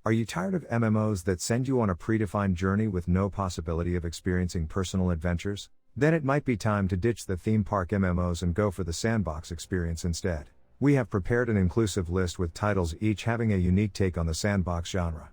Are you tired of MMOs that send you on a predefined journey with no possibility of experiencing personal adventures? Then it might be time to ditch the theme park MMOs and go for the Sandbox experience instead. We have prepared an inclusive list with titles each having a unique take on the Sandbox genre.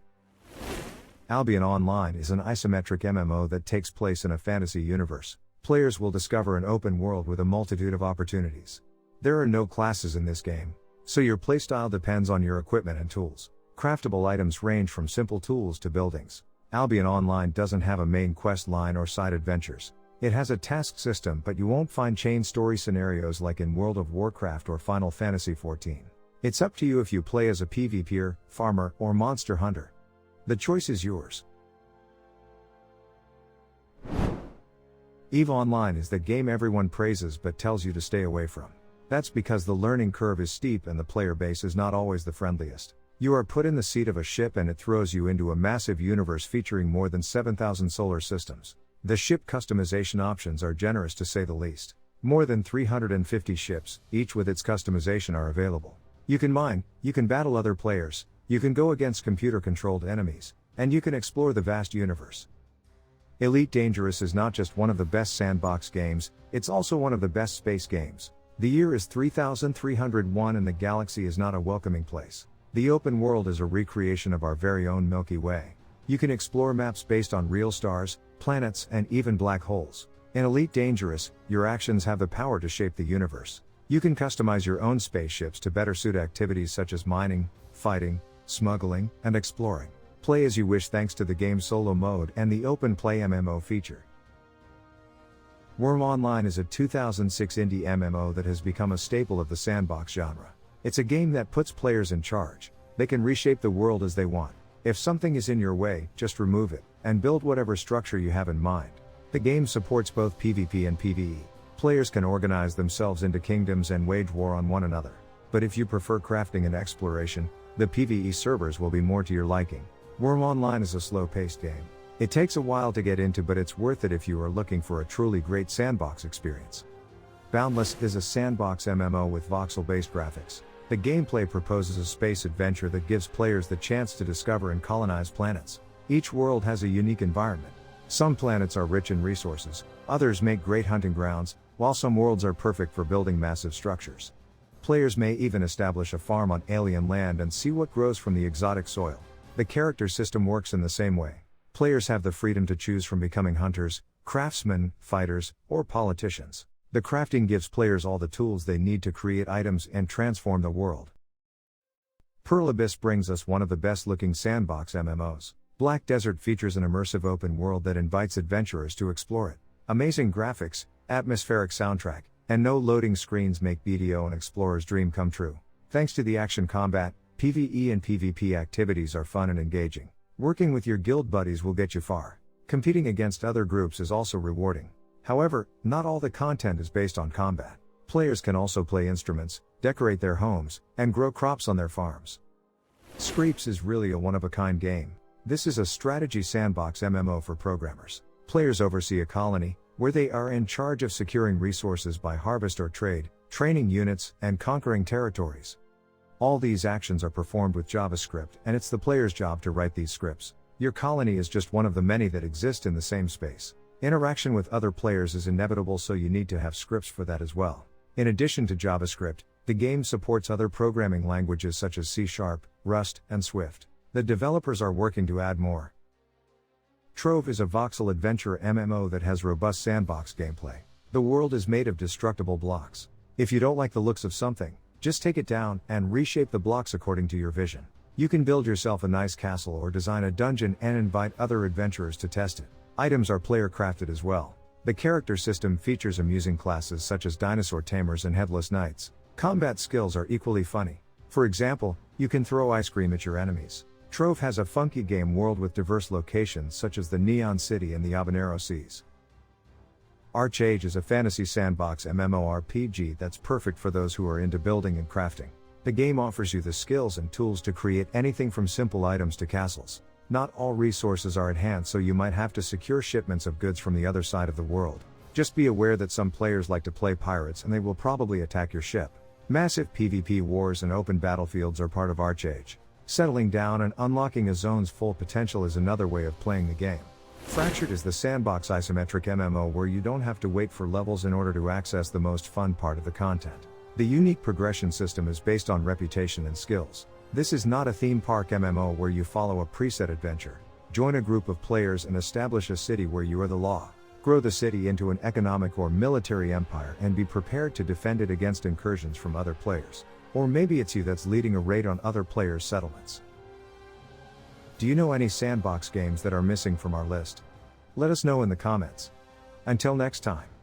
Albion Online is an isometric MMO that takes place in a fantasy universe. Players will discover an open world with a multitude of opportunities. There are no classes in this game, so your playstyle depends on your equipment and tools. Craftable items range from simple tools to buildings. Albion Online doesn't have a main quest line or side adventures. It has a task system, but you won't find chain story scenarios like in World of Warcraft or Final Fantasy XIV. It's up to you if you play as a PvPer, farmer, or monster hunter. The choice is yours. EVE Online is the game everyone praises but tells you to stay away from. That's because the learning curve is steep and the player base is not always the friendliest. You are put in the seat of a ship and it throws you into a massive universe featuring more than 7,000 solar systems. The ship customization options are generous to say the least. More than 350 ships, each with its customization, are available. You can mine, you can battle other players, you can go against computer-controlled enemies, and you can explore the vast universe. Elite Dangerous is not just one of the best sandbox games, it's also one of the best space games. The year is 3301 and the galaxy is not a welcoming place. The open world is a recreation of our very own Milky Way. You can explore maps based on real stars, planets, and even black holes. In Elite Dangerous, your actions have the power to shape the universe. You can customize your own spaceships to better suit activities such as mining, fighting, smuggling, and exploring. Play as you wish thanks to the game's solo mode and the open play MMO feature. Wurm Online is a 2006 indie MMO that has become a staple of the sandbox genre. It's a game that puts players in charge. They can reshape the world as they want. If something is in your way, just remove it, and build whatever structure you have in mind. The game supports both PvP and PvE. Players can organize themselves into kingdoms and wage war on one another. But if you prefer crafting and exploration, the PvE servers will be more to your liking. Wurm Online is a slow-paced game. It takes a while to get into, but it's worth it if you are looking for a truly great sandbox experience. Boundless is a sandbox MMO with voxel-based graphics. The gameplay proposes a space adventure that gives players the chance to discover and colonize planets. Each world has a unique environment. Some planets are rich in resources, others make great hunting grounds, while some worlds are perfect for building massive structures. Players may even establish a farm on alien land and see what grows from the exotic soil. The character system works in the same way. Players have the freedom to choose from becoming hunters, craftsmen, fighters, or politicians. The crafting gives players all the tools they need to create items and transform the world. Pearl Abyss brings us one of the best-looking sandbox MMOs. Black Desert features an immersive open world that invites adventurers to explore it. Amazing graphics, atmospheric soundtrack, and no loading screens make BDO an explorer's dream come true. Thanks to the action combat, PvE and PvP activities are fun and engaging. Working with your guild buddies will get you far. Competing against other groups is also rewarding. However, not all the content is based on combat. Players can also play instruments, decorate their homes, and grow crops on their farms. Screeps is really a one-of-a-kind game. This is a strategy sandbox MMO for programmers. Players oversee a colony, where they are in charge of securing resources by harvest or trade, training units, and conquering territories. All these actions are performed with JavaScript, and it's the player's job to write these scripts. Your colony is just one of the many that exist in the same space. Interaction with other players is inevitable, so you need to have scripts for that as well. In addition to JavaScript, the game supports other programming languages such as C#, Rust, and Swift. The developers are working to add more. Trove is a voxel adventure MMO that has robust sandbox gameplay. The world is made of destructible blocks. If you don't like the looks of something, just take it down and reshape the blocks according to your vision. You can build yourself a nice castle or design a dungeon and invite other adventurers to test it. Items are player crafted as well. The character system features amusing classes such as dinosaur tamers and headless knights. Combat skills are equally funny. For example, you can throw ice cream at your enemies. Trove has a funky game world with diverse locations such as the Neon City and the Habanero Seas. ArcheAge is a fantasy sandbox MMORPG that's perfect for those who are into building and crafting. The game offers you the skills and tools to create anything from simple items to castles. Not all resources are at hand, so you might have to secure shipments of goods from the other side of the world. Just be aware that some players like to play pirates and they will probably attack your ship. Massive PvP wars and open battlefields are part of ArcheAge. Settling down and unlocking a zone's full potential is another way of playing the game. Fractured is the sandbox isometric MMO where you don't have to wait for levels in order to access the most fun part of the content. The unique progression system is based on reputation and skills. This is not a theme park MMO where you follow a preset adventure. Join a group of players and establish a city where you are the law. Grow the city into an economic or military empire and be prepared to defend it against incursions from other players. Or maybe it's you that's leading a raid on other players' settlements. Do you know any sandbox games that are missing from our list? Let us know in the comments. Until next time.